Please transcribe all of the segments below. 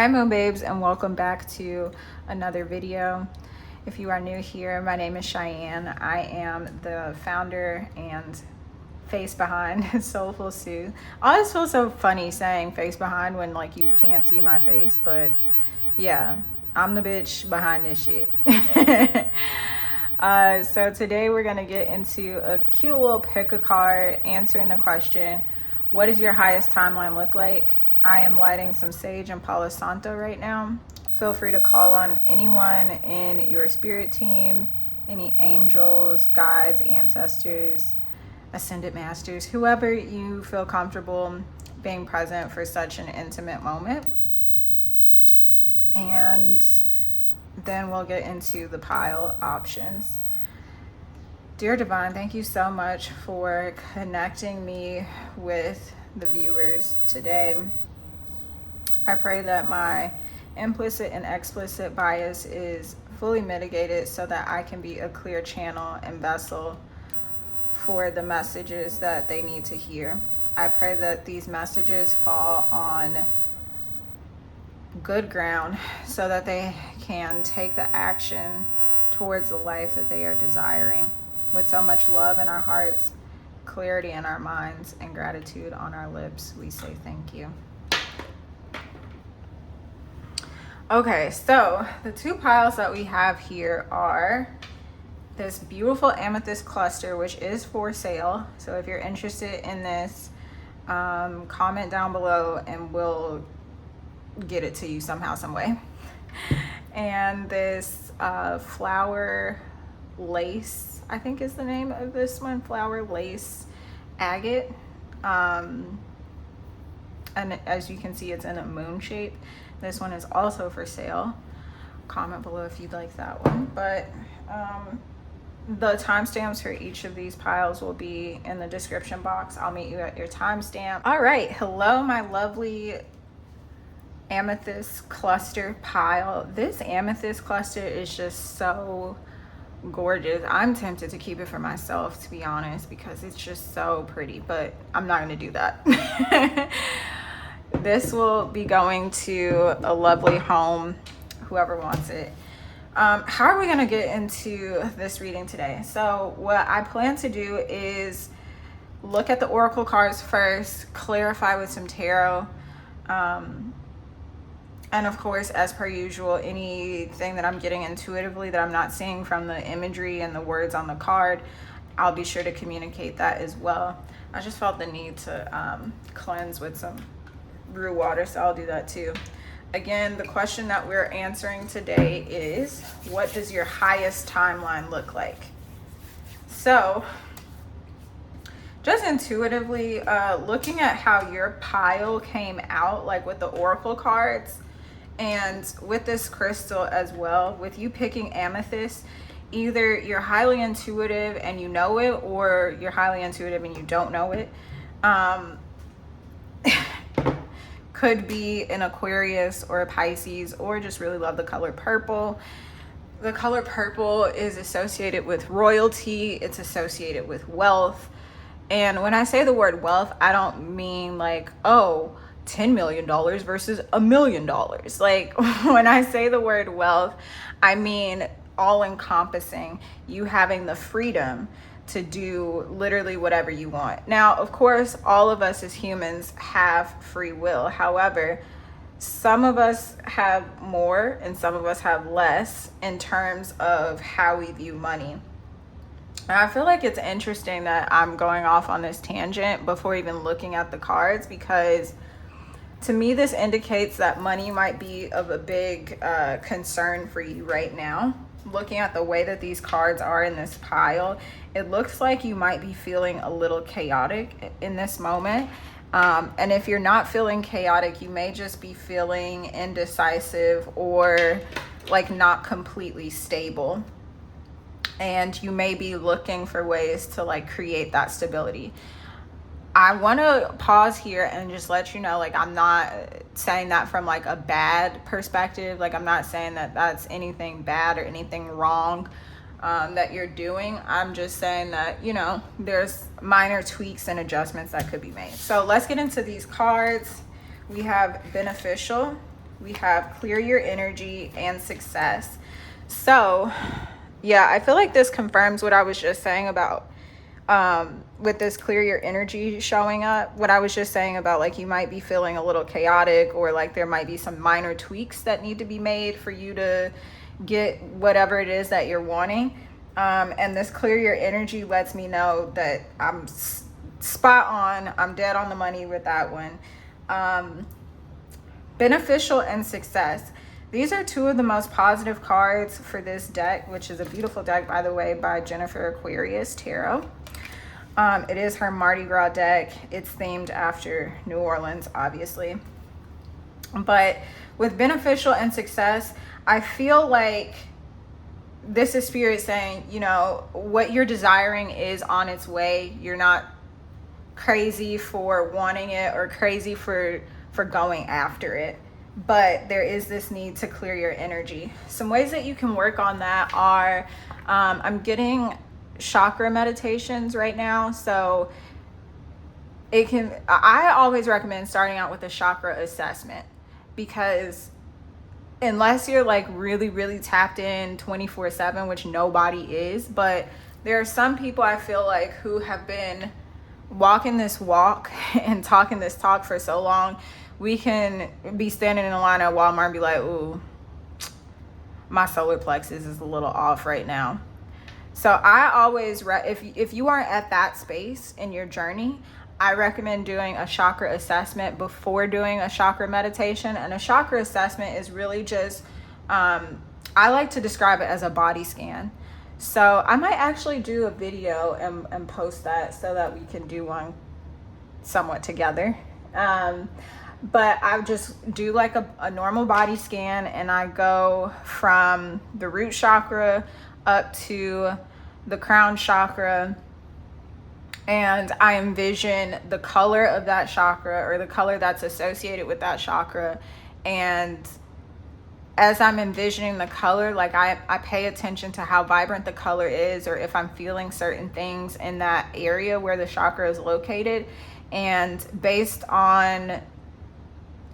Hi Mo Babes, and welcome back to another video. If you are new here, my name is Cheyenne. I am the founder and face behind Soulful Sue. I always feel so funny saying face behind when like you can't see my face, but yeah, I'm the bitch behind this shit. So today we're gonna get into a cute little pick a card answering the question, what does your highest timeline look like? I am lighting some sage and Palo Santo right now. Feel free to call on anyone in your spirit team, any angels, guides, ancestors, ascended masters, whoever you feel comfortable being present for such an intimate moment. And then we'll get into the pile options. Dear Divine, thank you so much for connecting me with the viewers today. I pray that my implicit and explicit bias is fully mitigated so that I can be a clear channel and vessel for the messages that they need to hear. I pray that these messages fall on good ground so that they can take the action towards the life that they are desiring. With so much love in our hearts, clarity in our minds, and gratitude on our lips, we say thank you. Okay, so the two piles that we have here are this beautiful Amethyst Cluster, which is for sale. So if you're interested in this, comment down below and we'll get it to you somehow, some way. And this flower lace, I think is the name of this one, flower lace agate. And as you can see, it's in a moon shape. This one is also for sale. Comment below if you'd like that one. But the timestamps for each of these piles will be in the description box. I'll meet you at your timestamp. All right, hello, my lovely Amethyst Cluster pile. This Amethyst Cluster is just so gorgeous. I'm tempted to keep it for myself, to be honest, because it's just so pretty, but I'm not going to do that. This will be going to a lovely home, whoever wants it. How are we going to get into this reading today? So what I plan to do is look at the oracle cards first, clarify with some tarot, and of course, as per usual, anything that I'm getting intuitively that I'm not seeing from the imagery and the words on the card, I'll be sure to communicate that as well. I just felt the need to cleanse with some brew water, so I'll do that too. Again, the question that we're answering today is, what does your highest timeline look like? So just intuitively, looking at how your pile came out, like with the oracle cards and with this crystal as well, with you picking amethyst, either you're highly intuitive and you know it, or you're highly intuitive and you don't know it. Could be an Aquarius or a Pisces, or just really love the color purple. The color purple is associated with royalty. It's associated with wealth. And when I say the word wealth, I don't mean like, oh, $10 million versus $1 million. Like when I say the word wealth, I mean all encompassing, you having the freedom to do literally whatever you want. Now, of course, all of us as humans have free will. However, some of us have more and some of us have less in terms of how we view money. And I feel like it's interesting that I'm going off on this tangent before even looking at the cards, because to me, this indicates that money might be of a big concern for you right now. Looking at the way that these cards are in this pile, it looks like you might be feeling a little chaotic in this moment. And if you're not feeling chaotic, you may just be feeling indecisive or like not completely stable. And you may be looking for ways to like create that stability. I want to pause here and just let you know, like, I'm not saying that from like a bad perspective. Like, I'm not saying that that's anything bad or anything wrong that you're doing. I'm just saying that, you know, there's minor tweaks and adjustments that could be made. So let's get into these cards. We have beneficial, we have clear your energy and success. So yeah, I feel like this confirms what I was just saying about with this clear your energy showing up, what I was just saying about like you might be feeling a little chaotic, or like there might be some minor tweaks that need to be made for you to get whatever it is that you're wanting. And this clear your energy lets me know that I'm spot on. I'm dead on the money with that one. Beneficial and success. These are two of the most positive cards for this deck, which is a beautiful deck, by the way, by Jennifer Aquarius Tarot. It is her Mardi Gras deck. It's themed after New Orleans, obviously. But with beneficial and success, I feel like this is Spirit saying, you know, what you're desiring is on its way. You're not crazy for wanting it or crazy for going after it. But there is this need to clear your energy. Some ways that you can work on that are, I'm getting chakra meditations right now. So I always recommend starting out with a chakra assessment, because unless you're like really, really tapped in 24/7, which nobody is, but there are some people I feel like who have been walking this walk and talking this talk for so long. We can be standing in a line at Walmart and be like, ooh, my solar plexus is a little off right now. So I always, if you aren't at that space in your journey, I recommend doing a chakra assessment before doing a chakra meditation. And a chakra assessment is really just, I like to describe it as a body scan. So I might actually do a video and post that so that we can do one somewhat together. But I just do like a normal body scan, and I go from the root chakra up to the crown chakra, and I envision the color of that chakra or the color that's associated with that chakra. And as I'm envisioning the color, like I pay attention to how vibrant the color is, or if I'm feeling certain things in that area where the chakra is located. And based on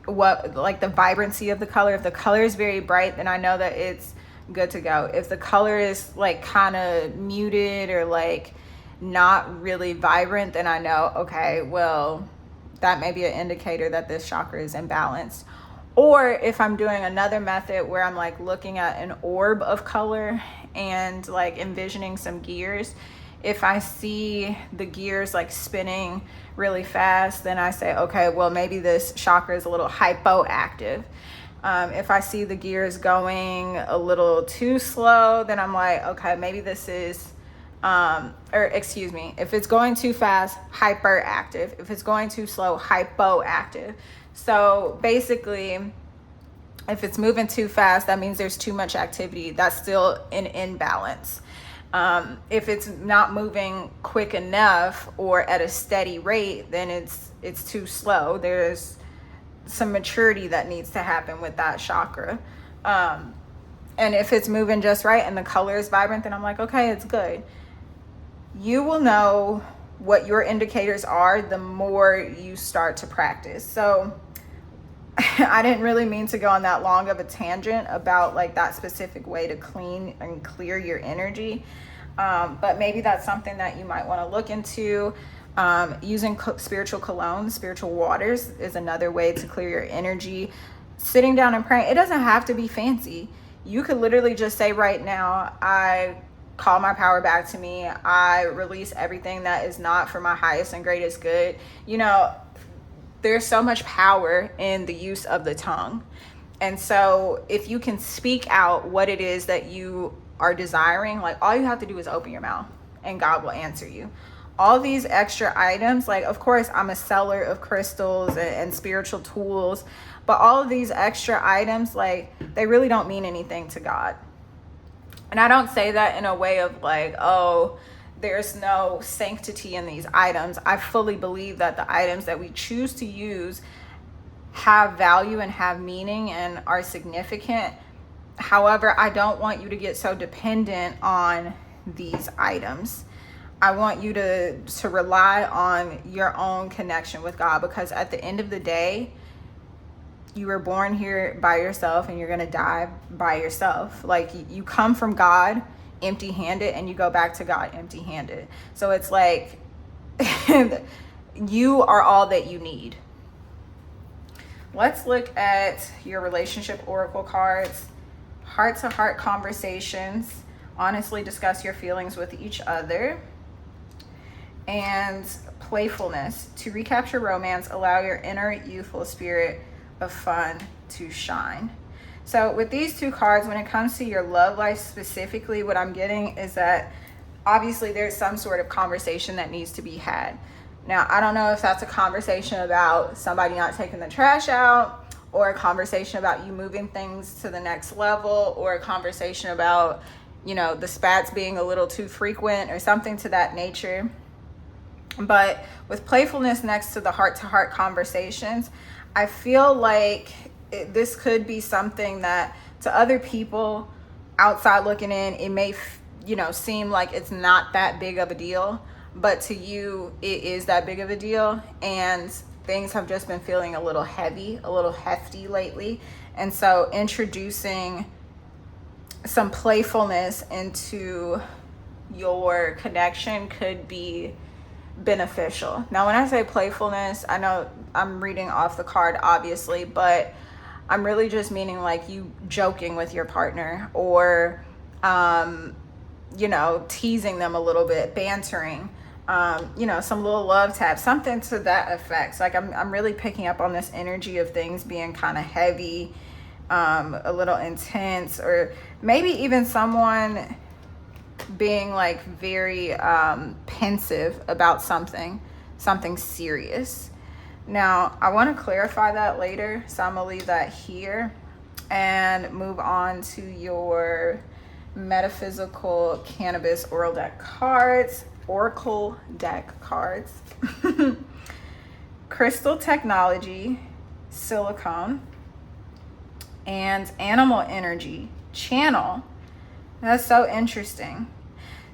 what, like the vibrancy of the color, if the color is very bright, then I know that it's good to go. If the color is like kind of muted or like not really vibrant, then I know, okay, well, that may be an indicator that this chakra is imbalanced. Or if I'm doing another method where I'm like looking at an orb of color and like envisioning some gears, if I see the gears like spinning really fast, then I say, okay, well, maybe this chakra is a little hypoactive. If I see the gears going a little too slow, then I'm like, okay, maybe this is, if it's going too fast, hyperactive. If it's going too slow, hypoactive. So basically, if it's moving too fast, that means there's too much activity. That's still an imbalance. If it's not moving quick enough or at a steady rate, then it's too slow. There's some maturity that needs to happen with that chakra. And if it's moving just right and the color is vibrant, then I'm like, okay, it's good. You will know what your indicators are the more you start to practice. So I didn't really mean to go on that long of a tangent about like that specific way to clean and clear your energy. But maybe that's something that you might want to look into. Using spiritual colognes, spiritual waters is another way to clear your energy. Sitting down and praying, it doesn't have to be fancy. You could literally just say right now, I call my power back to me. I release everything that is not for my highest and greatest good. You know, there's so much power in the use of the tongue. And so if you can speak out what it is that you are desiring, like all you have to do is open your mouth and God will answer you. All these extra items, like of course I'm a seller of crystals and spiritual tools, but all of these extra items, like they really don't mean anything to God. And I don't say that in a way of like, oh, there's no sanctity in these items. I fully believe that the items that we choose to use have value and have meaning and are significant. However, I don't want you to get so dependent on these items. I want you to rely on your own connection with God, because at the end of the day, You were born here by yourself and you're going to die by yourself. Like you come from God empty-handed and you go back to God empty-handed. So it's like you are all that you need. Let's look at your relationship oracle cards. Heart-to-heart conversations. Honestly discuss your feelings with each other. And playfulness. To recapture romance, allow your inner youthful spirit of fun to shine. So with these two cards, when it comes to your love life specifically, what I'm getting is that obviously there's some sort of conversation that needs to be had. Now, I don't know if that's a conversation about somebody not taking the trash out, or a conversation about you moving things to the next level, or a conversation about, you know, the spats being a little too frequent or something to that nature. But with playfulness next to the heart-to-heart conversations, I feel like this could be something that to other people outside looking in, it may, you know, seem like it's not that big of a deal, but to you, it is that big of a deal. And things have just been feeling a little heavy, a little hefty lately. And so introducing some playfulness into your connection could be beneficial. Now, when I say playfulness, I know I'm reading off the card, obviously, but I'm really just meaning like you joking with your partner, or, you know, teasing them a little bit, bantering, you know, some little love tap, something to that effect. So like I'm really picking up on this energy of things being kind of heavy, a little intense, or maybe even someone being like very pensive about something serious. Now, I want to clarify that later, so I'm gonna leave that here and move on to your metaphysical cannabis oracle deck cards. Crystal technology, silicone, and animal energy channel. That's so interesting.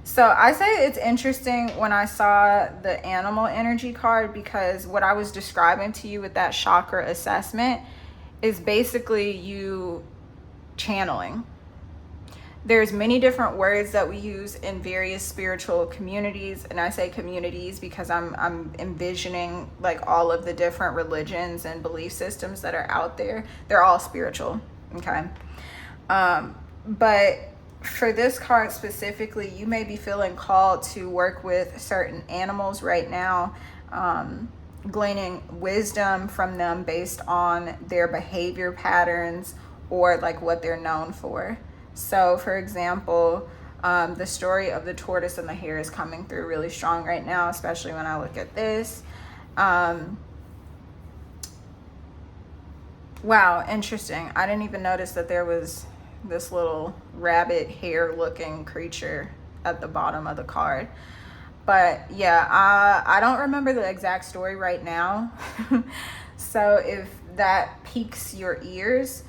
So I say it's interesting when I saw the animal energy card, because what I was describing to you with that chakra assessment is basically you channeling. There's many different words that we use in various spiritual communities, and I say communities because I'm envisioning like all of the different religions and belief systems that are out there. They're all spiritual, okay? But for this card specifically, you may be feeling called to work with certain animals right now, gleaning wisdom from them based on their behavior patterns or like what they're known for. So for example, the story of the tortoise and the hare is coming through really strong right now, especially when I look at this. Wow, interesting. I didn't even notice that there was this little rabbit hare looking creature at the bottom of the card. But yeah, I don't remember the exact story right now. So if that piques your ears,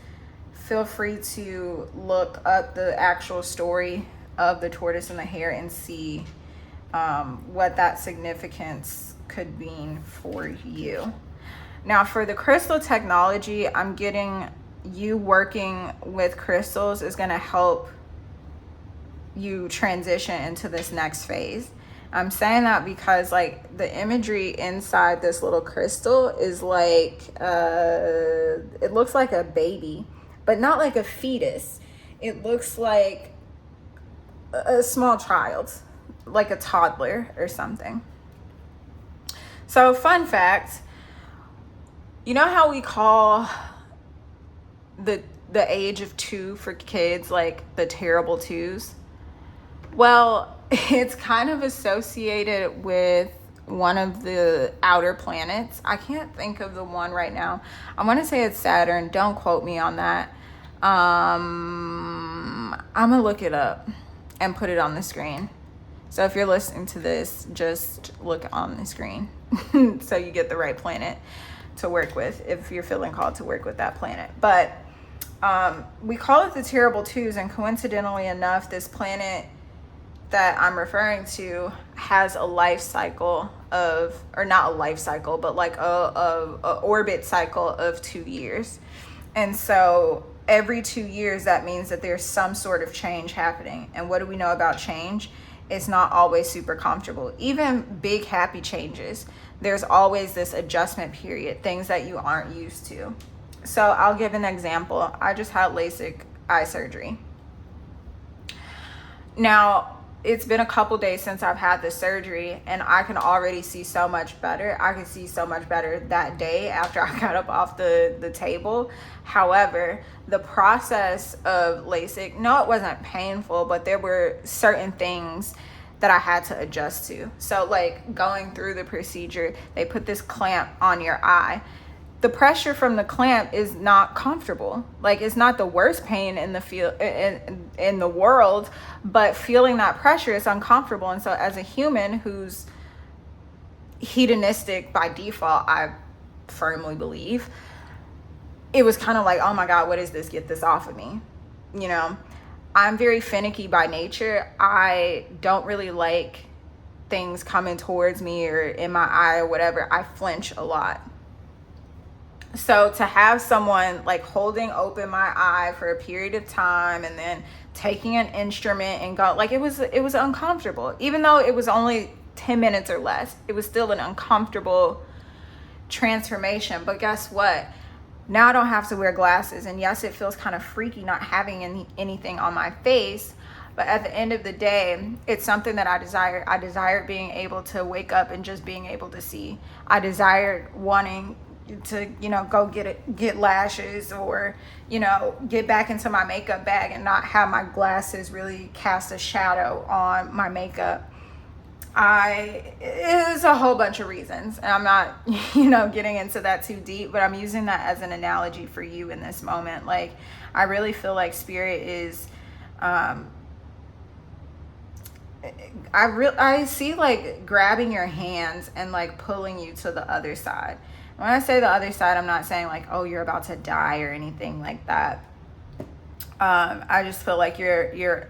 feel free to look up the actual story of the tortoise and the hare and see what that significance could mean for you. Now for the crystal technology, I'm getting you working with crystals is going to help you transition into this next phase. I'm saying that because like the imagery inside this little crystal is like it looks like a baby, but not like a fetus. It looks like a small child, like a toddler or something. So fun fact, you know how we call the age of 2 for kids like the terrible twos? Well, it's kind of associated with one of the outer planets. I can't think of the one right now. I want to say it's Saturn. Don't quote me on that. I'm gonna look it up and put it on the screen. So if you're listening to this, just look on the screen so you get the right planet to work with if you're feeling called to work with that planet. But we call it the terrible twos, and coincidentally enough, this planet that I'm referring to has a life cycle of, or not a life cycle, but like a orbit cycle of 2 years. And so every 2 years, that means that there's some sort of change happening. And what do we know about change? It's not always super comfortable. Even big happy changes, there's always this adjustment period, things that you aren't used to. So I'll give an example. I just had LASIK eye surgery. Now, it's been a couple days since I've had this surgery, and I can already see so much better. I could see so much better that day after I got up off the table. However, the process of LASIK, no, it wasn't painful, but there were certain things that I had to adjust to. So like going through the procedure, they put this clamp on your eye. The pressure from the clamp is not comfortable. Like, it's not the worst pain in the world, but feeling that pressure is uncomfortable. And so as a human who's hedonistic by default, I firmly believe, it was kind of like, oh my God, what is this? Get this off of me. You know, I'm very finicky by nature. I don't really like things coming towards me or in my eye or whatever. I flinch a lot. So to have someone like holding open my eye for a period of time and then taking an instrument and go, like, it was uncomfortable. Even though it was only 10 minutes or less, it was still an uncomfortable transformation. But guess what? Now I don't have to wear glasses. And yes, it feels kind of freaky not having anything on my face. But at the end of the day, it's something that I desire. I desired being able to wake up and just being able to see. I desired wanting to, you know, go get lashes, or, you know, get back into my makeup bag and not have my glasses really cast a shadow on my makeup. It is a whole bunch of reasons, and I'm not, you know, getting into that too deep, but I'm using that as an analogy for you in this moment. Like, I really feel like spirit is, I see like grabbing your hands and like pulling you to the other side. When I say the other side, I'm not saying like, oh, you're about to die or anything like that. I just feel like you're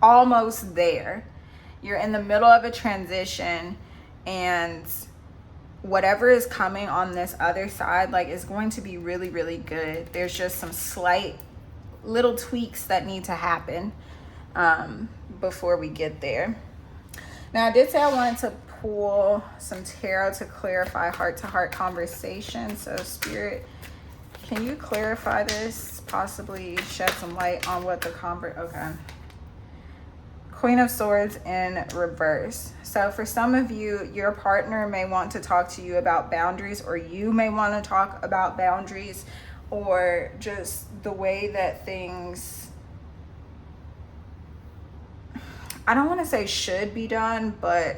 almost there. You're in the middle of a transition, and whatever is coming on this other side, like, is going to be really, really good. There's just some slight little tweaks that need to happen before we get there. Now, I did say I wanted to pull some tarot to clarify heart-to-heart conversation. So spirit, can you clarify this, possibly shed some light on what the okay. Queen of Swords in reverse. So for some of you, your partner may want to talk to you about boundaries, or you may want to talk about boundaries, or just the way that things, I don't want to say should be done, but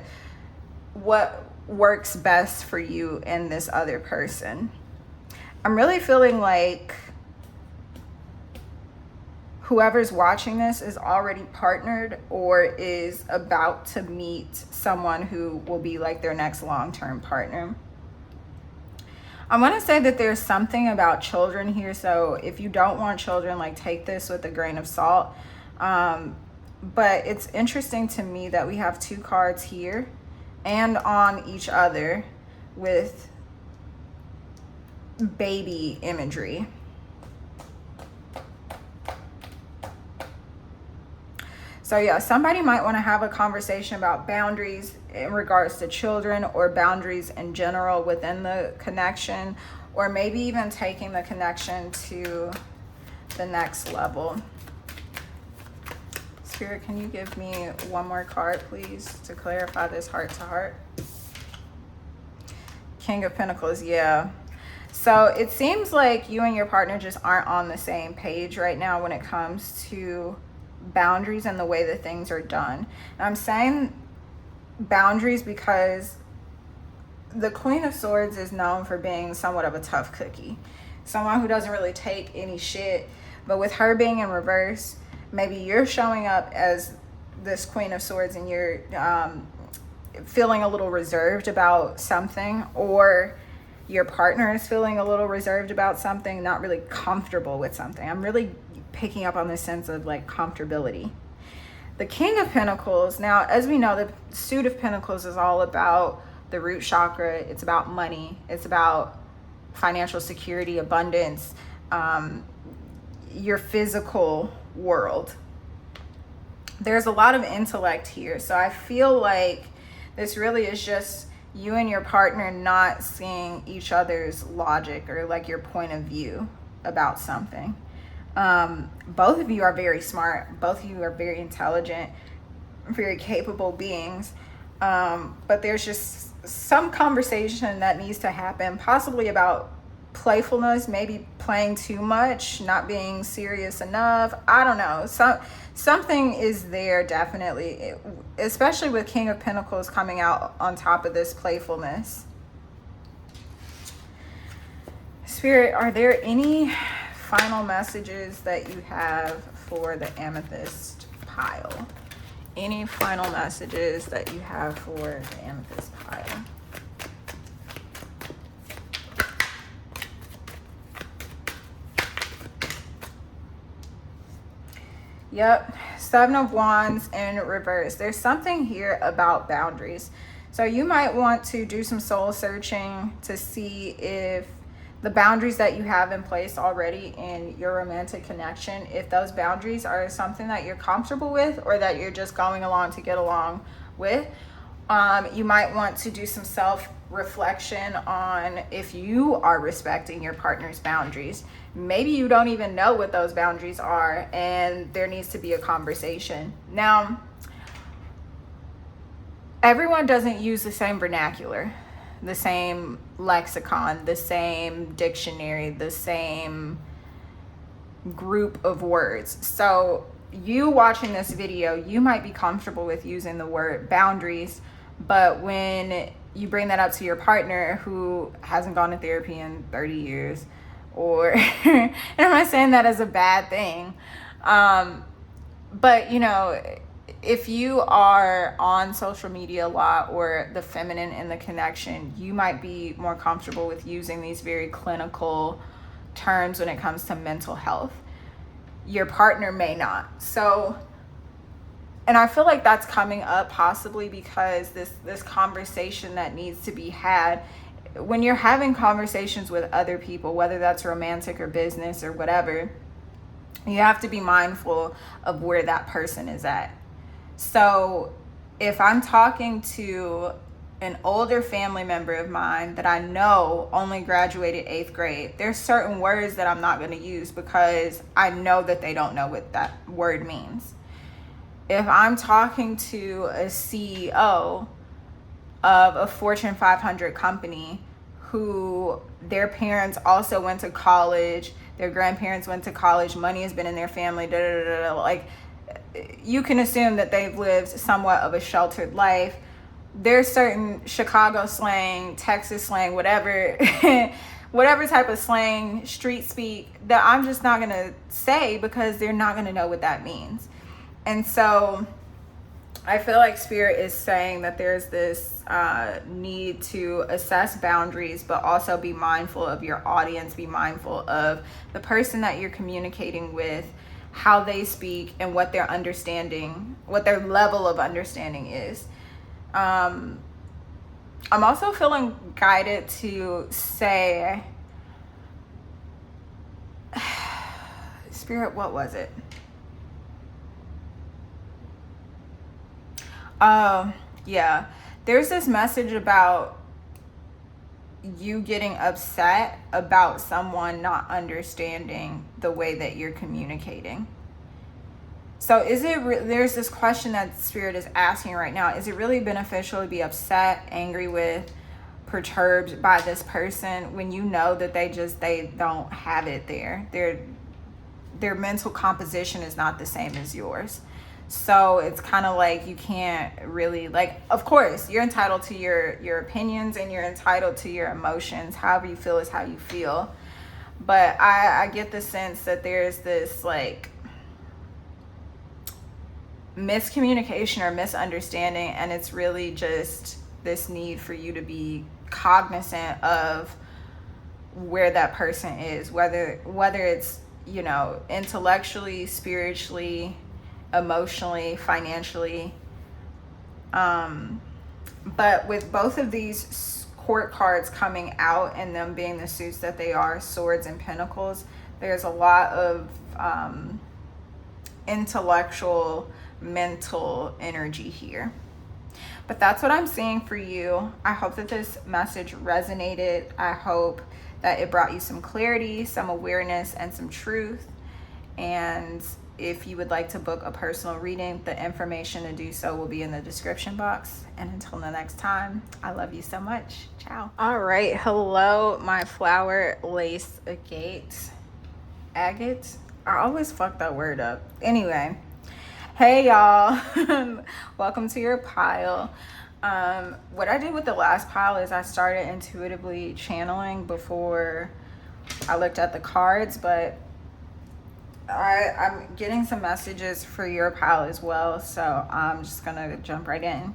what works best for you and this other person. I'm really feeling like whoever's watching this is already partnered or is about to meet someone who will be like their next long-term partner. I want to say that there's something about children here. So if you don't want children, like, take this with a grain of salt. But it's interesting to me that we have 2 cards here and on each other with baby imagery. So yeah, somebody might want to have a conversation about boundaries in regards to children, or boundaries in general within the connection, or maybe even taking the connection to the next level. Spirit, can you give me one more card, please, to clarify this heart-to-heart? King of Pentacles, yeah. So it seems like you and your partner just aren't on the same page right now when it comes to boundaries and the way that things are done. And I'm saying boundaries because the Queen of Swords is known for being somewhat of a tough cookie. Someone who doesn't really take any shit. But with her being in reverse, maybe you're showing up as this Queen of Swords and you're feeling a little reserved about something, or your partner is feeling a little reserved about something, not really comfortable with something. I'm really picking up on this sense of like comfortability. The King of Pentacles, now, as we know, the suit of Pentacles is all about the root chakra. It's about money. It's about financial security, abundance, your physical world. There's a lot of intellect here. So I feel like this really is just you and your partner not seeing each other's logic or like your point of view about something. Both of you are very smart. Both of you are very intelligent, very capable beings. But there's just some conversation that needs to happen, possibly about playfulness, maybe playing too much, not being serious enough. I don't know. Something is there, definitely, especially with King of Pentacles coming out on top of this playfulness. Spirit, are there any final messages that you have for the amethyst pile? Any final messages that you have for the amethyst pile? Yep, Seven of Wands in reverse. There's something here about boundaries. So you might want to do some soul searching to see if the boundaries that you have in place already in your romantic connection, if those boundaries are something that you're comfortable with or that you're just going along to get along with. You might want to do some self-reflection on if you are respecting your partner's boundaries. Maybe you don't even know what those boundaries are, and there needs to be a conversation. Now, everyone doesn't use the same vernacular, the same lexicon, the same dictionary, the same group of words. So you watching this video, you might be comfortable with using the word boundaries, but when you bring that up to your partner who hasn't gone to therapy in 30 years, or and I'm not saying that as a bad thing, but you know, if you are on social media a lot or the feminine in the connection, you might be more comfortable with using these very clinical terms when it comes to mental health. Your partner may not. So, and I feel like that's coming up possibly because this conversation that needs to be had, when you're having conversations with other people, whether that's romantic or business or whatever, you have to be mindful of where that person is at. So if I'm talking to an older family member of mine that I know only graduated 8th grade, there's certain words that I'm not going to use because I know that they don't know what that word means. If I'm talking to a CEO of a Fortune 500 company who their parents also went to college, their grandparents went to college, money has been in their family, like, you can assume that they've lived somewhat of a sheltered life. There's certain Chicago slang, Texas slang, whatever whatever type of slang, street speak, that I'm just not going to say because they're not going to know what that means. And so I feel like Spirit is saying that there's this need to assess boundaries, but also be mindful of your audience, be mindful of the person that you're communicating with, how they speak, and what their understanding, what their level of understanding is. I'm also feeling guided to say, Spirit, what was it? Yeah, there's this message about you getting upset about someone not understanding the way that you're communicating. So is it there's this question that Spirit is asking right now. Is it really beneficial to be upset, angry with, perturbed by this person when you know that they don't have it there? Their mental composition is not the same as yours. So it's kind of like you can't really, like, of course, you're entitled to your opinions and you're entitled to your emotions. However you feel is how you feel. But I get the sense that there's this, like, miscommunication or misunderstanding, and it's really just this need for you to be cognizant of where that person is, whether it's, you know, intellectually, spiritually, emotionally, financially. But with both of these court cards coming out and them being the suits that they are, swords and pentacles, there's a lot of intellectual, mental energy here. But that's what I'm seeing for you. I hope that this message resonated. I hope that it brought you some clarity, some awareness, and some truth. And if you would like to book a personal reading, the information to do so will be in the description box. And until the next time, I love you so much. Ciao. All right. Hello, my flower lace agate. Agate? I always fuck that word up. Anyway. Hey y'all. Welcome to your pile. What I did with the last pile is I started intuitively channeling before I looked at the cards, but I'm getting some messages for your pile as well, so I'm just gonna jump right in.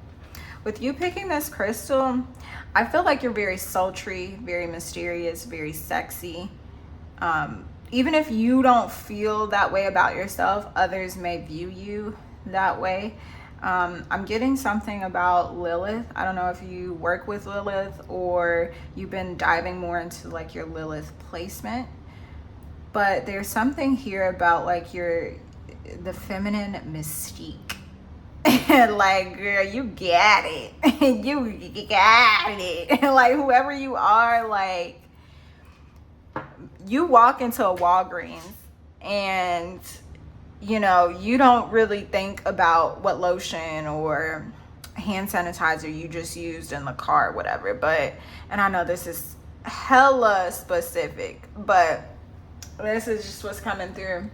With you picking this crystal, I feel like you're very sultry, very mysterious, very sexy. Even if you don't feel that way about yourself, others may view you that way. I'm getting something about Lilith. I don't know if you work with Lilith or you've been diving more into like your Lilith placement, but there's something here about like the feminine mystique. Like, girl, you got it. You got it. Like, whoever you are, like, you walk into a Walgreens and, you know, you don't really think about what lotion or hand sanitizer you just used in the car or whatever. But, and I know this is hella specific, but this is just what's coming through.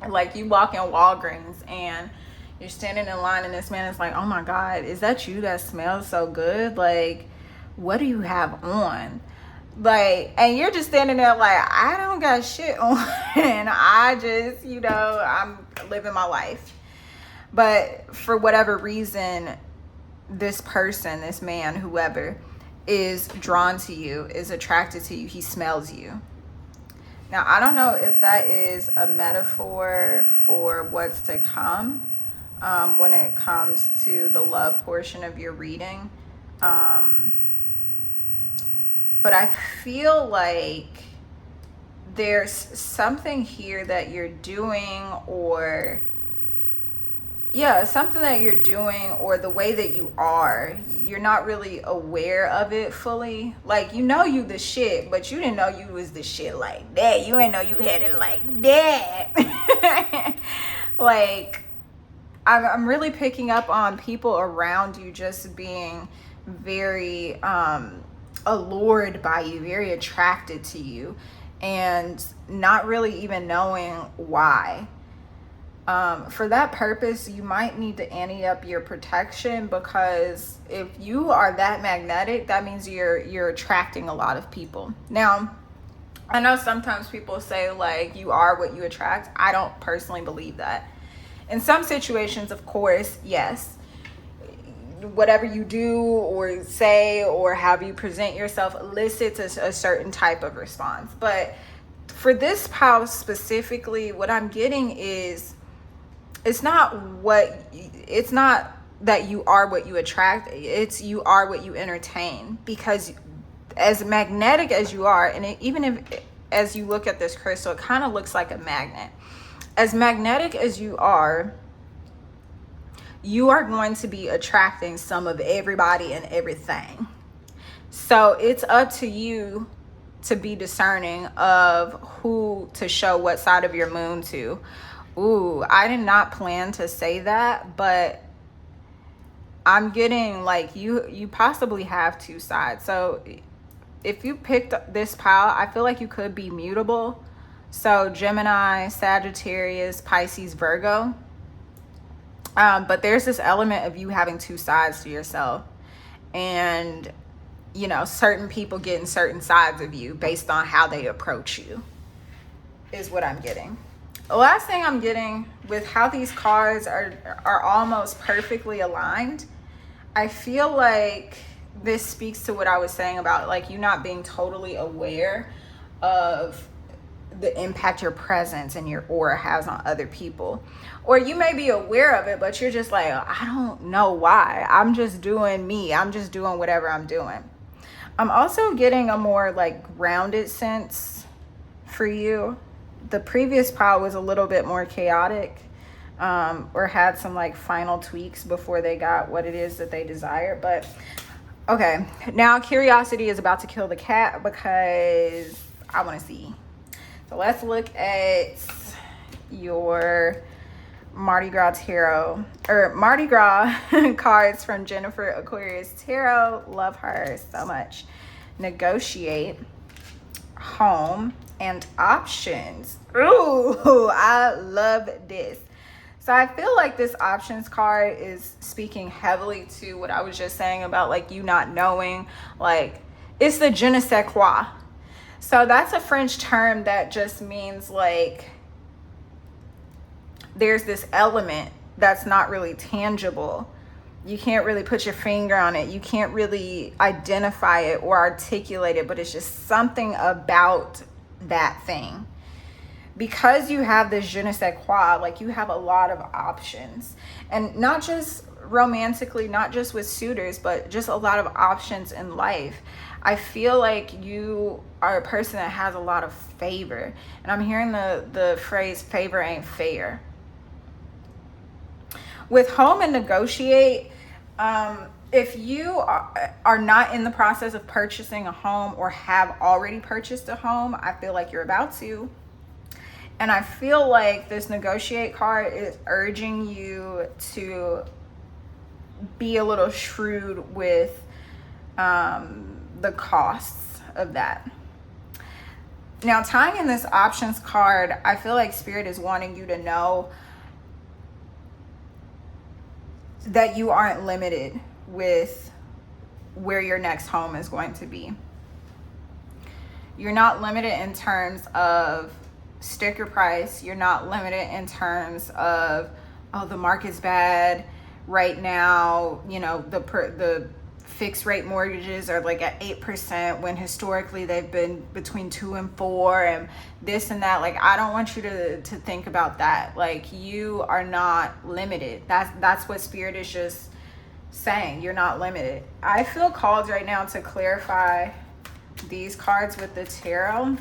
Like, you walk in Walgreens and you're standing in line and this man is like, oh my God, is that you that smells so good? Like, what do you have on? Like, and you're just standing there like, I don't got shit on. And I just, you know, I'm living my life. But for whatever reason, this person, this man, whoever, is drawn to you, is attracted to you. He smells you. Now, I don't know if that is a metaphor for what's to come when it comes to the love portion of your reading. But I feel like there's something here that you're doing, or something that you're doing, or the way that you are, you're not really aware of it fully. Like, you know you the shit, but you didn't know you was the shit like that. You didn't know you had it like that. Like, I'm really picking up on people around you just being very allured by you, very attracted to you, and not really even knowing why. For that purpose, you might need to ante up your protection, because if you are that magnetic, that means you're attracting a lot of people. Now, I know sometimes people say like you are what you attract. I don't personally believe that. In some situations, of course, yes, whatever you do or say or how you present yourself elicits a certain type of response. But for this pile specifically, what I'm getting is it's not that you are what you attract, it's you are what you entertain. Because as magnetic as you are, and even if as you look at this crystal, it kind of looks like a magnet. As magnetic as you are going to be attracting some of everybody and everything. So it's up to you to be discerning of who to show what side of your moon to. Ooh, I did not plan to say that, but I'm getting like you possibly have two sides. So if you picked this pile, I feel like you could be mutable. So Gemini, Sagittarius, Pisces, Virgo. But there's this element of you having two sides to yourself, and you know, certain people getting certain sides of you based on how they approach you is what I'm getting. The last thing I'm getting with how these cards are almost perfectly aligned, I feel like this speaks to what I was saying about like you not being totally aware of the impact your presence and your aura has on other people. Or you may be aware of it, but you're just like, I don't know why. I'm just doing me. I'm just doing whatever I'm doing. I'm also getting a more like grounded sense for you. The previous pile was a little bit more chaotic, or had some like final tweaks before they got what it is that they desire. But okay, now curiosity is about to kill the cat because I want to see. So let's look at your Mardi Gras Tarot, or Mardi Gras cards from Jennifer Aquarius Tarot. Love her so much. Negotiate, home, and options. Ooh, I love this. So I feel like this options card is speaking heavily to what I was just saying about like you not knowing, like it's the je ne sais quoi. So that's a French term that just means like there's this element that's not really tangible. You can't really put your finger on it. You can't really identify it or articulate it, but it's just something about that thing. Because you have this je ne sais quoi, like you have a lot of options. And not just romantically, not just with suitors, but just a lot of options in life. I feel like you are a person that has a lot of favor. And I'm hearing the phrase favor ain't fair. With home and negotiate, if you are not in the process of purchasing a home or have already purchased a home, I feel like you're about to. And I feel like this negotiate card is urging you to be a little shrewd with the costs of that. Now, tying in this options card, I feel like Spirit is wanting you to know that you aren't limited with where your next home is going to be. You're not limited in terms of sticker price. You're not limited in terms of, oh, the market's bad right now. You know, the fixed rate mortgages are like at 8% when historically they've been between 2 and 4 and this and that. Like, I don't want you to think about that. Like, you are not limited. That's what Spirit is just saying. You're not limited. I feel called right now to clarify these cards with the tarot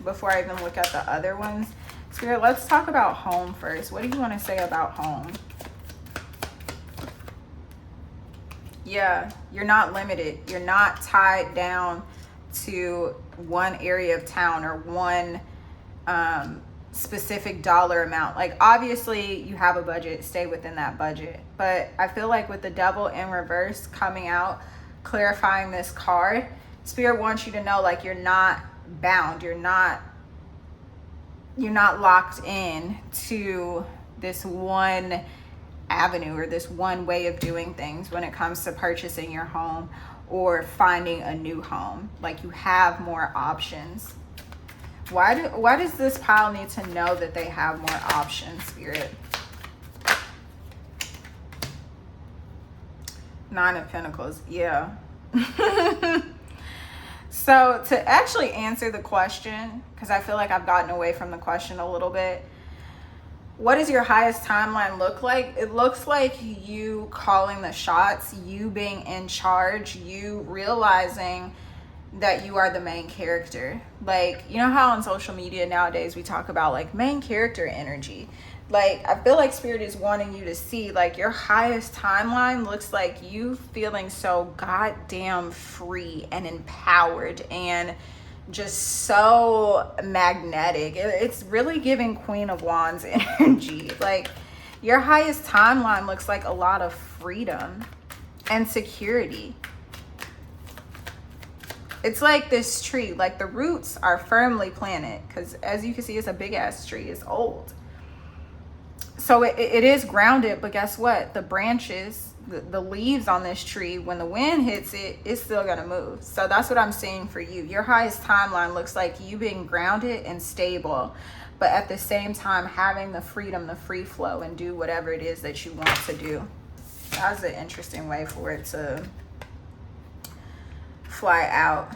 before I even look at the other ones. Spirit, let's talk about home first. What do you want to say about home? Yeah, you're not limited. You're not tied down to one area of town or one specific dollar amount. Like, obviously you have a budget, stay within that budget. But I feel like with the Devil in reverse coming out, clarifying this card, Spirit wants you to know, like, you're not bound. You're not locked in to this one avenue or this one way of doing things when it comes to purchasing your home or finding a new home. Like, you have more options. Why does this pile need to know that they have more options, Spirit? Nine of Pentacles. Yeah. So to actually answer the question, because I feel like I've gotten away from the question a little bit, what does your highest timeline look like? It looks like you calling the shots, you being in charge, you realizing that you are the main character. Like, you know how on social media nowadays we talk about like main character energy? Like, I feel like Spirit is wanting you to see, like, your highest timeline looks like you feeling so goddamn free and empowered and just so magnetic. It's really giving Queen of Wands energy. Like, your highest timeline looks like a lot of freedom and security. It's like this tree, like the roots are firmly planted, because as you can see, it's a big ass tree. It's old. So it is grounded, but guess what? The branches, the leaves on this tree, when the wind hits it, it's still gonna move. So that's what I'm seeing for you. Your highest timeline looks like you being grounded and stable, but at the same time having the freedom, the free flow, and do whatever it is that you want to do. That's an interesting way for it to fly out.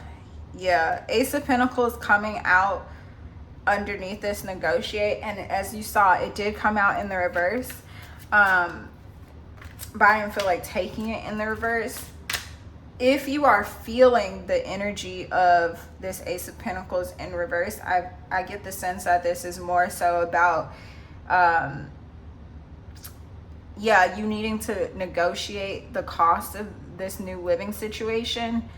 Yeah, Ace of Pentacles coming out underneath this negotiate, and as you saw, it did come out in the reverse. But I didn't feel like taking it in the reverse. If you are feeling the energy of this Ace of Pentacles in reverse, I get the sense that this is more so about you needing to negotiate the cost of this new living situation,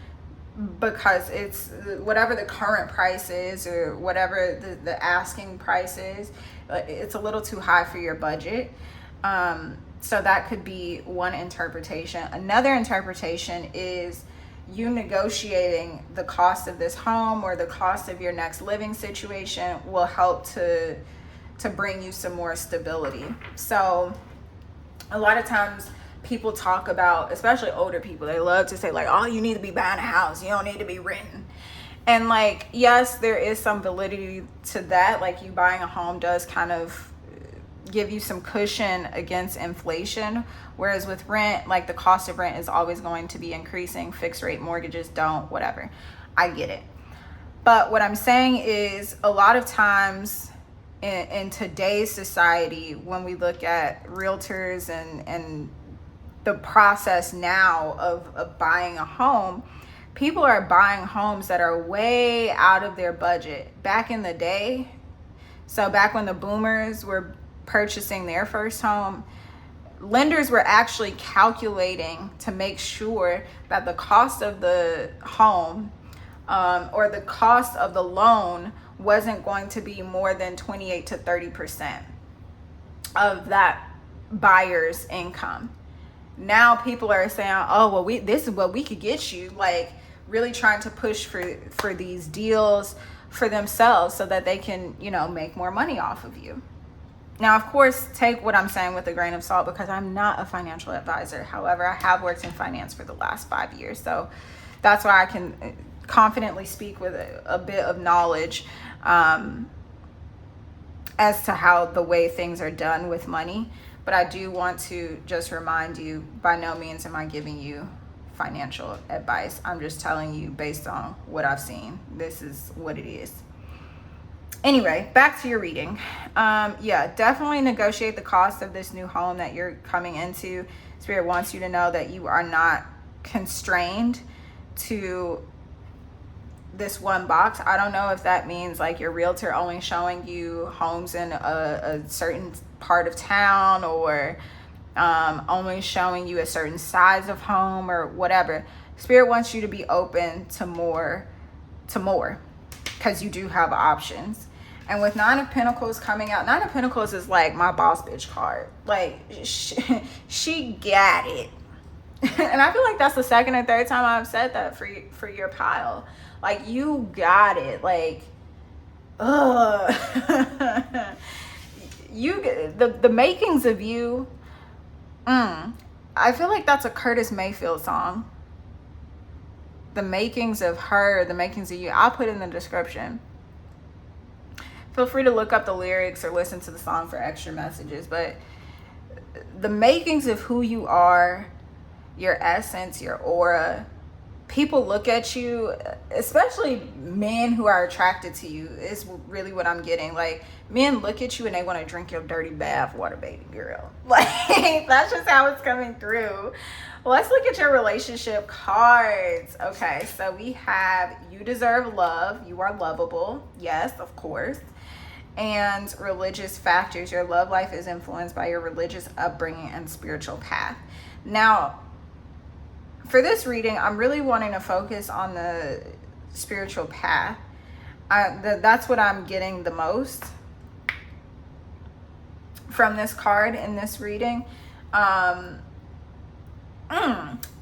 because it's whatever the current price is, or whatever the asking price is, it's a little too high for your budget. So that could be one interpretation. Another interpretation is you negotiating the cost of this home or the cost of your next living situation will help to bring you some more stability. So a lot of times people talk about, especially older people, they love to say like, oh, you need to be buying a house, you don't need to be renting. And like, yes, there is some validity to that. Like, you buying a home does kind of give you some cushion against inflation, whereas with rent, like, the cost of rent is always going to be increasing. Fixed rate mortgages don't, whatever. I get it. But what I'm saying is, a lot of times in today's society, when we look at realtors and the process now of buying a home, people are buying homes that are way out of their budget. Back in the day, so back when the boomers were purchasing their first home, lenders were actually calculating to make sure that the cost of the home or the cost of the loan wasn't going to be more than 28 to 30% of that buyer's income. Now people are saying, oh, well, this is what we could get you, like really trying to push for these deals for themselves so that they can, make more money off of you. Now, of course, take what I'm saying with a grain of salt, because I'm not a financial advisor. However, I have worked in finance for the last 5 years. So that's why I can confidently speak with a bit of knowledge as to how the way things are done with money. But I do want to just remind you, by no means am I giving you financial advice. I'm just telling you based on what I've seen. This is what it is. Anyway, back to your reading. Definitely negotiate the cost of this new home that you're coming into. Spirit wants you to know that you are not constrained to this one box. I don't know if that means like your realtor only showing you homes in a certain part of town, or only showing you a certain size of home, or whatever. Spirit wants you to be open to more, because you do have options. And with Nine of Pentacles coming out, Nine of Pentacles is like my boss bitch card. Like, she got it. And I feel like that's the second or third time I've said that for your pile. Like, you got it. Like, the makings of you. I feel like that's a Curtis Mayfield song. The makings of her, the makings of you. I'll put it in the description. Feel free to look up the lyrics or listen to the song for extra messages. But the makings of who you are, your essence, your aura. People look at you, especially men who are attracted to you, is really what I'm getting. Like, men look at you and they want to drink your dirty bath water, baby girl. Like, that's just how it's coming through. Let's look at your relationship cards. Okay, so we have you deserve love. You are lovable. Yes, of course. And religious factors. Your love life is influenced by your religious upbringing and spiritual path. Now, for this reading, I'm really wanting to focus on the spiritual path. That's what I'm getting the most from this card in this reading. And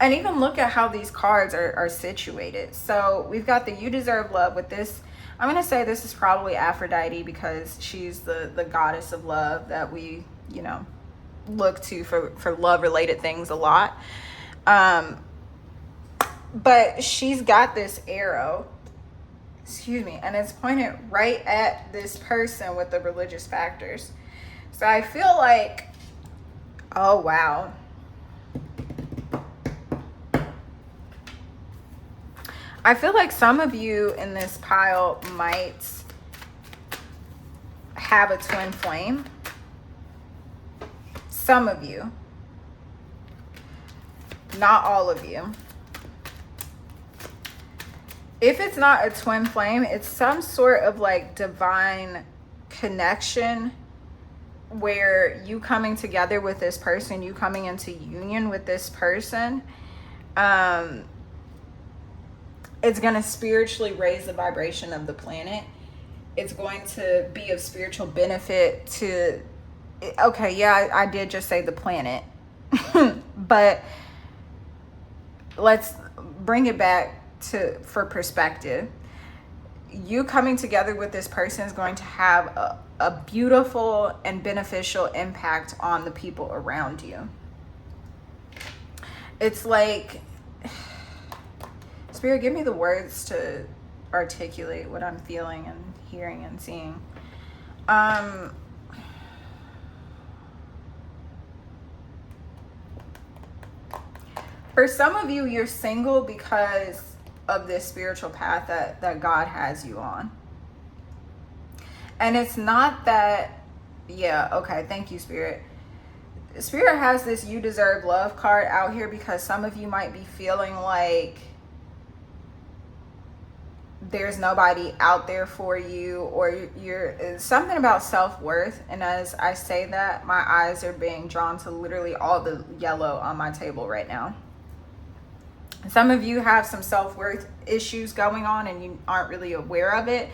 even look at how these cards are situated. So we've got the you deserve love with this. I'm going to say this is probably Aphrodite, because she's the goddess of love that we, look to for love related things a lot. But she's got this arrow, and it's pointed right at this person with the religious factors. So I feel like, oh, wow. I feel like some of you in this pile might have a twin flame. Some of you, not all of you. If it's not a twin flame, it's some sort of like divine connection where you coming together with this person, you coming into union with this person, it's going to spiritually raise the vibration of the planet. It's going to be of spiritual benefit to, okay, yeah, I did just say the planet, but let's bring it back for perspective. You coming together with this person is going to have a beautiful and beneficial impact on the people around you. It's like, Spirit, give me the words to articulate what I'm feeling and hearing and seeing. For some of you, you're single because of this spiritual path that God has you on. And it's not that, yeah, okay, thank you, Spirit. Spirit has this you deserve love card out here because some of you might be feeling like there's nobody out there for you, or you're something about self-worth. And as I say that, my eyes are being drawn to literally all the yellow on my table right now. Some of you have some self-worth issues going on and you aren't really aware of it,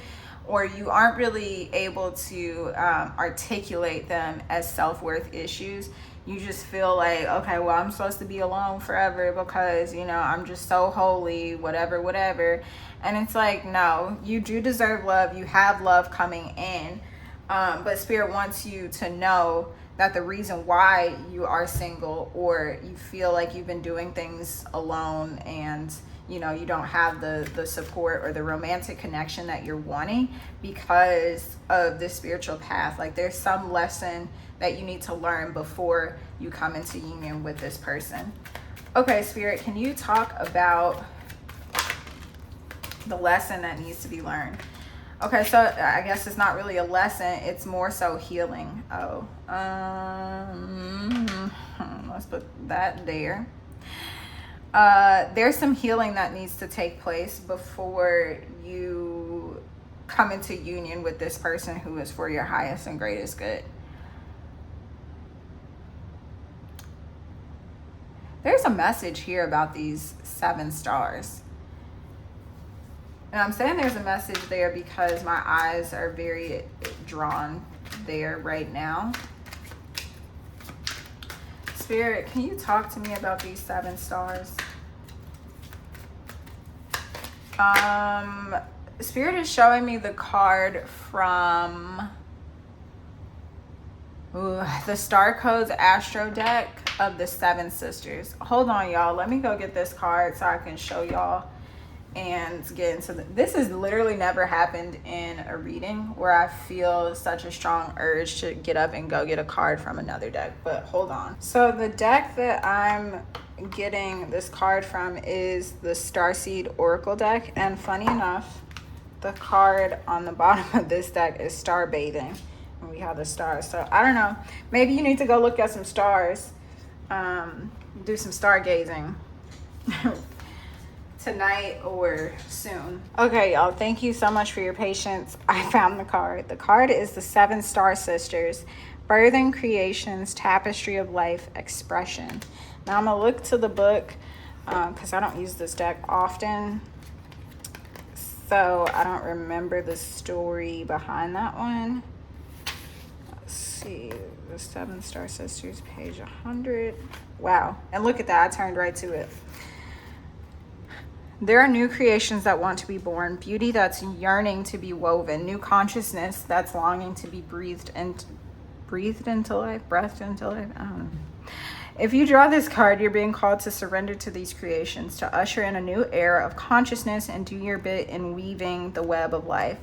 or you aren't really able to articulate them as self-worth issues. You just feel like, okay, well, I'm supposed to be alone forever because, you know, I'm just so holy, whatever. And it's like, no, you do deserve love. You have love coming in. But Spirit wants you to know that the reason why you are single, or you feel like you've been doing things alone and, you know, you don't have the support or the romantic connection that you're wanting because of the spiritual path. Like there's some lesson that you need to learn before you come into union with this person. Okay, Spirit, can you talk about the lesson that needs to be learned? Okay, so I guess it's not really a lesson. It's more so healing. Oh, let's put that there. There's some healing that needs to take place before you come into union with this person who is for your highest and greatest good. There's a message here about these 7 stars. And I'm saying there's a message there because my eyes are very drawn there right now. Spirit, can you talk to me about these 7 stars? Spirit is showing me the card from the Star Codes Astro deck of the 7 Sisters. Hold on, y'all. Let me go get this card so I can show y'all and get into this has literally never happened in a reading where I feel such a strong urge to get up and go get a card from another deck. But hold on. So the deck that I'm getting this card from is the Starseed Oracle deck, and funny enough, the card on the bottom of this deck is Star Bathing, and we have the stars. So I don't know, maybe you need to go look at some stars, do some stargazing tonight or soon. Okay, y'all, thank you so much for your patience. I found the card. The card is the 7 Star Sisters, Birthing Creations, Tapestry of Life, Expression. Now I'm gonna look to the book because I don't use this deck often, so I don't remember the story behind that one. Let's see, the 7 Star Sisters, page 100. Wow, and look at that, I turned right to it. There are new creations that want to be born, beauty that's yearning to be woven, new consciousness that's longing to be breathed into life. I don't know. If you draw this card, you're being called to surrender to these creations, to usher in a new era of consciousness and do your bit in weaving the web of life.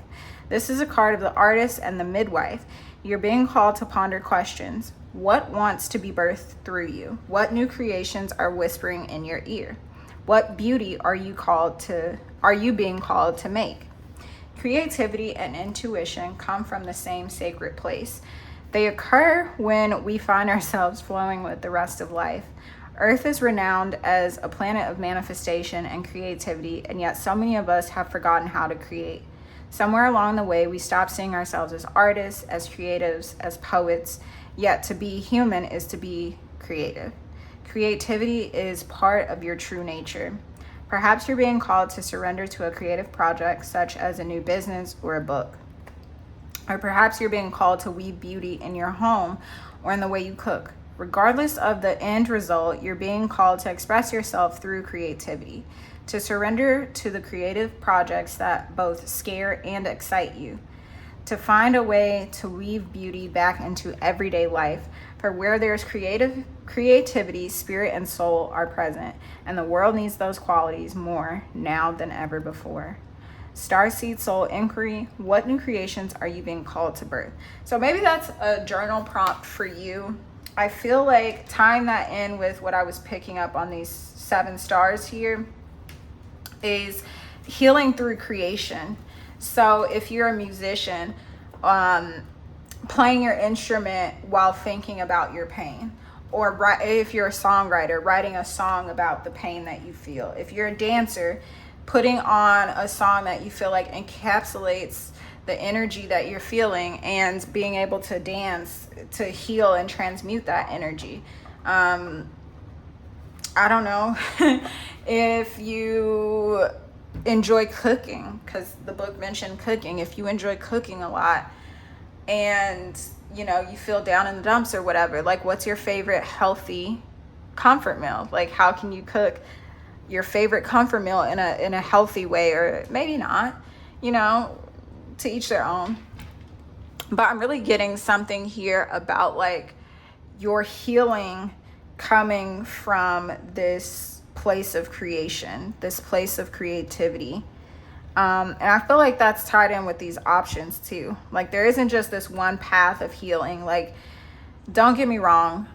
This is a card of the artist and the midwife. You're being called to ponder questions. What wants to be birthed through you? What new creations are whispering in your ear? What beauty are you being called to make? Creativity and intuition come from the same sacred place. They occur when we find ourselves flowing with the rest of life. Earth is renowned as a planet of manifestation and creativity, and yet so many of us have forgotten how to create. Somewhere along the way, we stopped seeing ourselves as artists, as creatives, as poets, yet to be human is to be creative. Creativity is part of your true nature. Perhaps you're being called to surrender to a creative project, such as a new business or a book. Or perhaps you're being called to weave beauty in your home or in the way you cook. Regardless of the end result, you're being called to express yourself through creativity, to surrender to the creative projects that both scare and excite you, to find a way to weave beauty back into everyday life. For where there's creativity, spirit and soul are present, and the world needs those qualities more now than ever before. Starseed Soul Inquiry: what new creations are you being called to birth? So maybe that's a journal prompt for you. I feel like tying that in with what I was picking up on these 7 stars here is healing through creation. So if you're a musician, playing your instrument while thinking about your pain, or if you're a songwriter, writing a song about the pain that you feel. If you're a dancer, putting on a song that you feel like encapsulates the energy that you're feeling and being able to dance to heal and transmute that energy. I don't know if you enjoy cooking, because the book mentioned cooking. If you enjoy cooking a lot and you feel down in the dumps or whatever, like, what's your favorite healthy comfort meal? Like, how can you cook your favorite comfort meal in a healthy way? Or maybe not, to each their own. But I'm really getting something here about like your healing coming from this place of creation, this place of creativity. And I feel like that's tied in with these options too. Like, there isn't just this one path of healing. Like, don't get me wrong,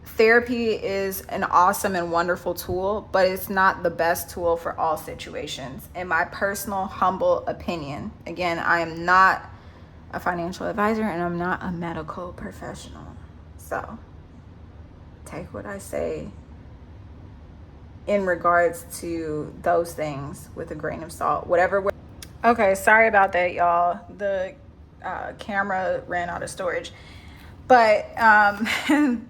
therapy is an awesome and wonderful tool, but it's not the best tool for all situations. In my personal, humble opinion, again, I am not a financial advisor and I'm not a medical professional. So take what I say in regards to those things with a grain of salt. Okay, sorry about that, y'all. The camera ran out of storage. But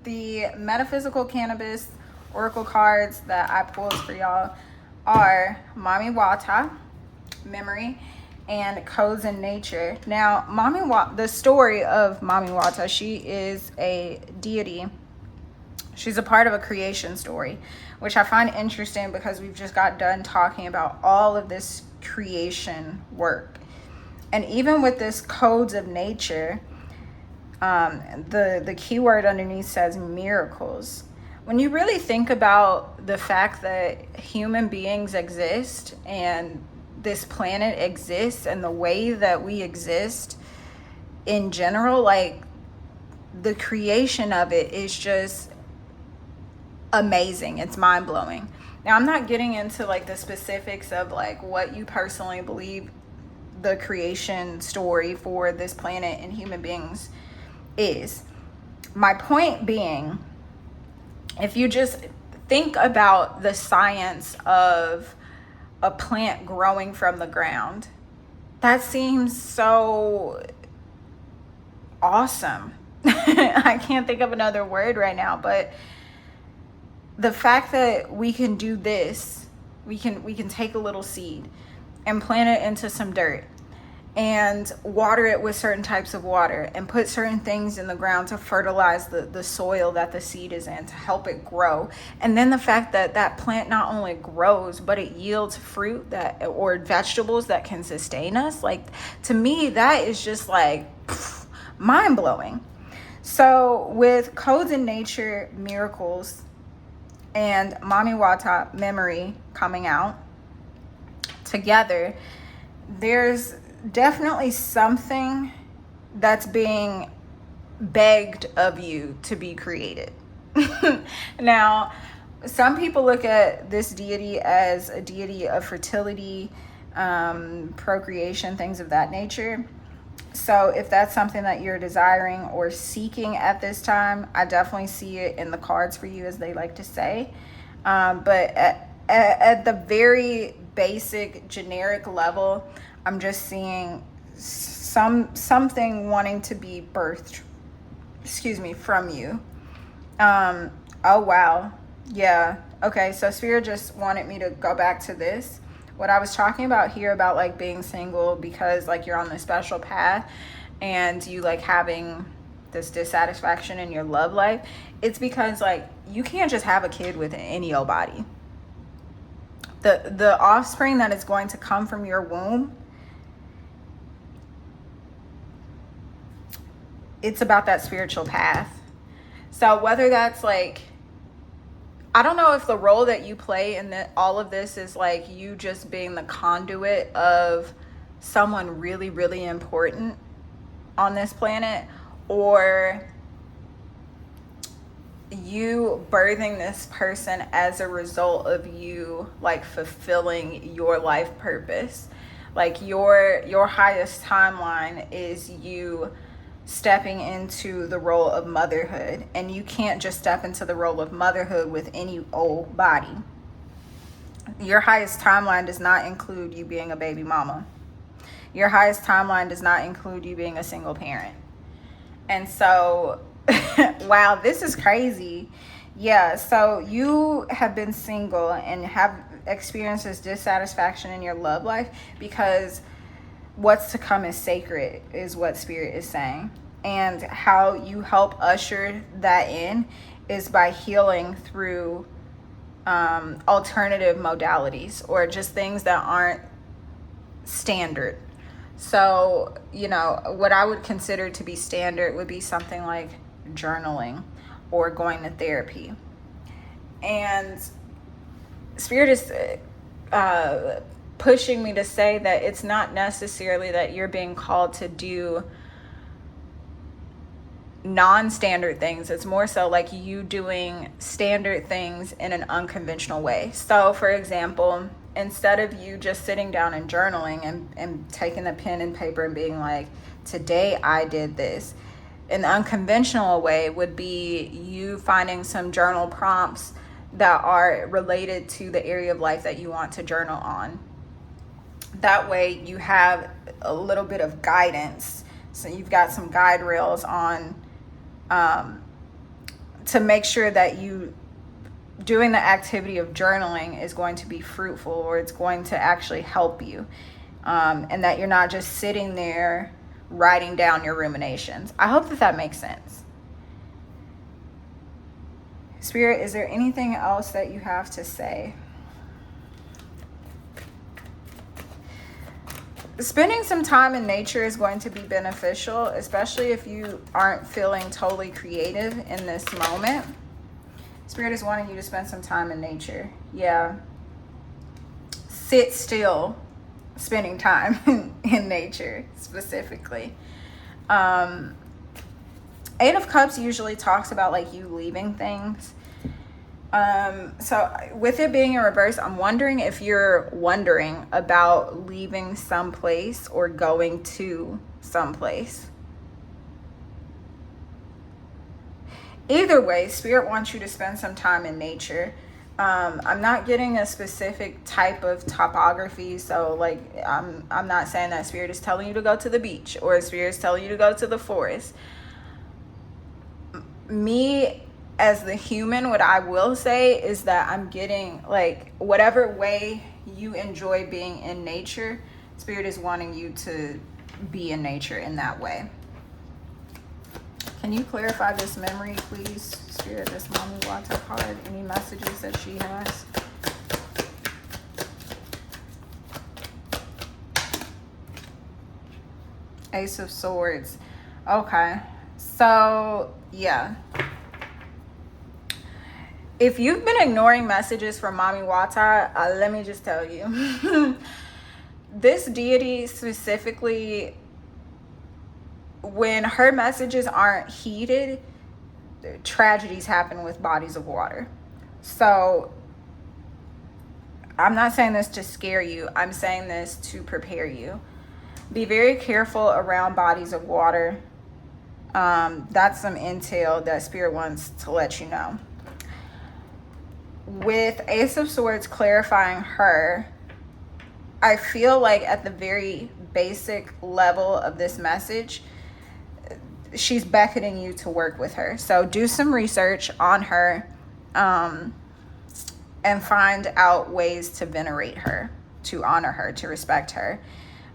the metaphysical cannabis oracle cards that I pulled for y'all are Mami Wata, Memory, and Codes in Nature. Now, the story of Mami Wata, she is a deity. She's a part of a creation story, which I find interesting because we've just got done talking about all of this creation work. And even with this Codes of Nature, the keyword underneath says miracles. When you really think about the fact that human beings exist and this planet exists and the way that we exist in general, like, the creation of it is just amazing. It's mind-blowing. Now, I'm not getting into like the specifics of like what you personally believe the creation story for this planet and human beings is. My point being, if you just think about the science of a plant growing from the ground, that seems so awesome. I can't think of another word right now, but the fact that we can do this, we can take a little seed and plant it into some dirt and water it with certain types of water and put certain things in the ground to fertilize the soil that the seed is in to help it grow. And then the fact that that plant not only grows, but it yields fruit or vegetables that can sustain us. Like, to me, that is just like mind-blowing. So with Codes in Nature, Miracles, and Mami Wata, Memory coming out together, there's definitely something that's being begged of you to be created. Now, some people look at this deity as a deity of fertility, procreation, things of that nature. So if that's something that you're desiring or seeking at this time, I definitely see it in the cards for you, as they like to say. But at the very basic generic level, I'm just seeing something wanting to be birthed, from you. Oh wow. Yeah. Okay, so Spirit just wanted me to go back to this. What I was talking about here about like being single because like you're on this special path and you like having this dissatisfaction in your love life, it's because like you can't just have a kid with any old body. The offspring that is going to come from your womb, it's about that spiritual path. So whether that's like, I don't know if the role that you play in all of this is like you just being the conduit of someone really, really important on this planet, or you birthing this person as a result of you like fulfilling your life purpose. Like your highest timeline is you stepping into the role of motherhood, and you can't just step into the role of motherhood with any old body. Your highest timeline does not include you being a baby mama. Your highest timeline does not include you being a single parent. And so wow, this is crazy. Yeah, so you have been single and have experienced this dissatisfaction in your love life because what's to come is sacred, is what Spirit is saying. And how you help usher that in is by healing through alternative modalities, or just things that aren't standard. So, you know, what I would consider to be standard would be something like journaling or going to therapy. And Spirit is pushing me to say that it's not necessarily that you're being called to do non-standard things. It's more so like you doing standard things in an unconventional way. So for example, instead of you just sitting down and journaling and taking the pen and paper and being like, today I did this, an unconventional way would be you finding some journal prompts that are related to the area of life that you want to journal on. That way you have a little bit of guidance. So you've got some guide rails on to make sure that you doing the activity of journaling is going to be fruitful, or it's going to actually help you, and that you're not just sitting there writing down your ruminations. I hope that makes sense. Spirit, is there anything else that you have to say? Spending some time in nature is going to be beneficial, especially if you aren't feeling totally creative in this moment. Spirit is wanting you to spend some time in nature. Yeah. Sit still, spending time in nature specifically. Eight of Cups usually talks about like you leaving things. So with it being in reverse, I'm wondering if you're wondering about leaving someplace or going to someplace. Either way, Spirit wants you to spend some time in nature. I'm not getting a specific type of topography. So like, I'm not saying that Spirit is telling you to go to the beach or Spirit is telling you to go to the forest. Me as the human, what I will say is that I'm getting like whatever way you enjoy being in nature, Spirit is wanting you to be in nature in that way. Can you clarify this memory, please, Spirit, this Mommy Wata card? Any messages that she has? Ace of Swords. Okay. So, yeah. If you've been ignoring messages from Mommy Wata, let me just tell you. This deity specifically, when her messages aren't heeded, tragedies happen with bodies of water. So I'm not saying this to scare you. I'm saying this to prepare you. Be very careful around bodies of water. That's some intel that Spirit wants to let you know. With Ace of Swords clarifying her, I feel like at the very basic level of this message, she's beckoning you to work with her. So do some research on her, and find out ways to venerate her, to honor her, to respect her.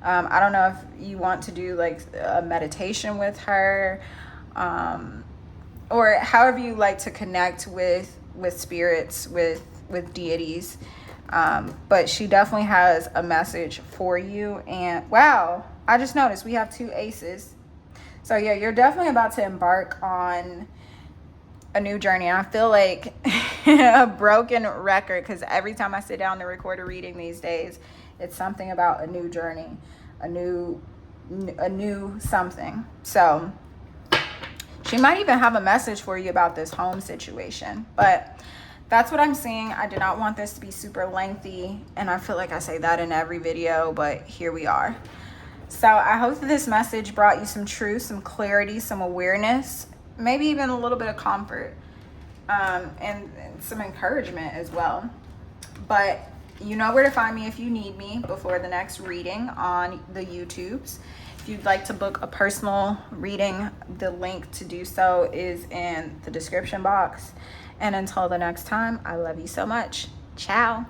I don't know if you want to do like a meditation with her, or however you like to connect with spirits, with deities. But she definitely has a message for you. And wow, I just noticed we have 2 aces. So yeah, you're definitely about to embark on a new journey. I feel like a broken record, because every time I sit down to record a reading these days, it's something about a new journey, a new something. So she might even have a message for you about this home situation, but that's what I'm seeing. I did not want this to be super lengthy, and I feel like I say that in every video, but here we are. So I hope that this message brought you some truth, some clarity, some awareness, maybe even a little bit of comfort, and some encouragement as well. But you know where to find me if you need me before the next reading on the YouTubes. If you'd like to book a personal reading, the link to do so is in the description box. And until the next time, I love you so much. Ciao.